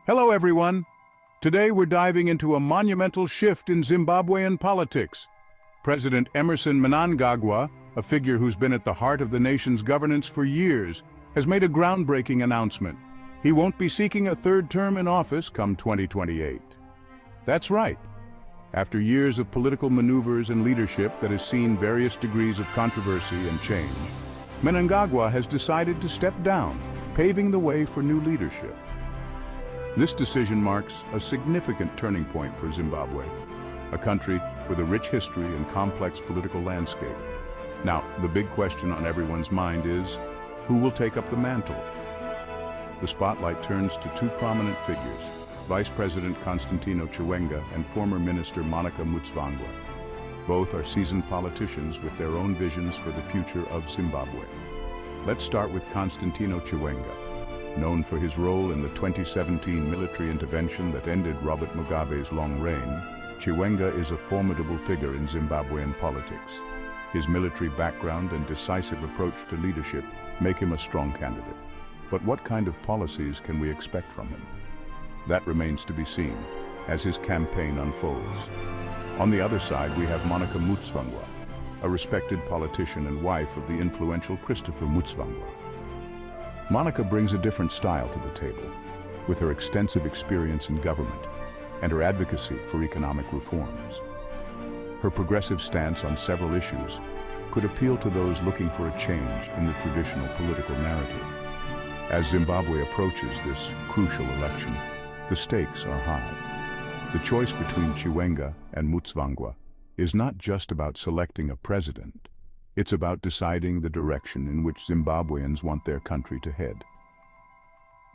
Hello, everyone. Today we're diving into a monumental shift in Zimbabwean politics. President Emerson Mnangagwa, a figure who's been at the heart of the nation's governance for years, has made a groundbreaking announcement. He won't be seeking a third term in office come 2028. That's right. After years of political maneuvers and leadership that has seen various degrees of controversy and change, Mnangagwa has decided to step down, paving the way for new leadership. This decision marks a significant turning point for Zimbabwe, a country with a rich history and complex political landscape. Now, the big question on everyone's mind is, who will take up the mantle? The spotlight turns to two prominent figures, Vice President Constantino Chiwenga and former Minister Mutsvangwa. Both are seasoned politicians with their own visions for the future of Zimbabwe. Let's start with Constantino Chiwenga. Known for his role in the 2017 military intervention that ended Robert Mugabe's long reign, Chiwenga is a formidable figure in Zimbabwean politics. His military background and decisive approach to leadership make him a strong candidate. But what kind of policies can we expect from him? That remains to be seen as his campaign unfolds. On the other side, we have Mutsvangwa, a respected politician and wife of the influential Christopher Mutsvangwa. Monica brings a different style to the table, with her extensive experience in government and her advocacy for economic reforms. Her progressive stance on several issues could appeal to those looking for a change in the traditional political narrative. As Zimbabwe approaches this crucial election, the stakes are high. The choice between Chiwenga and Mutsvangwa is not just about selecting a president. It's about deciding the direction in which Zimbabweans want their country to head.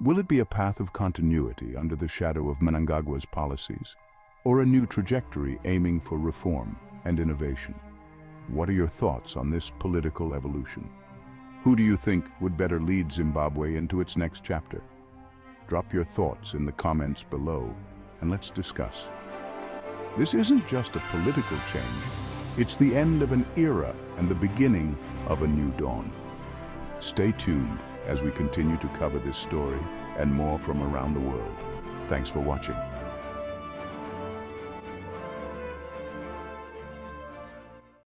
Will it be a path of continuity under the shadow of Mnangagwa's policies, or a new trajectory aiming for reform and innovation? What are your thoughts on this political evolution? Who do you think would better lead Zimbabwe into its next chapter? Drop your thoughts in the comments below, and let's discuss. This isn't just a political change. It's the end of an era and the beginning of a new dawn. Stay tuned as we continue to cover this story and more from around the world. Thanks for watching.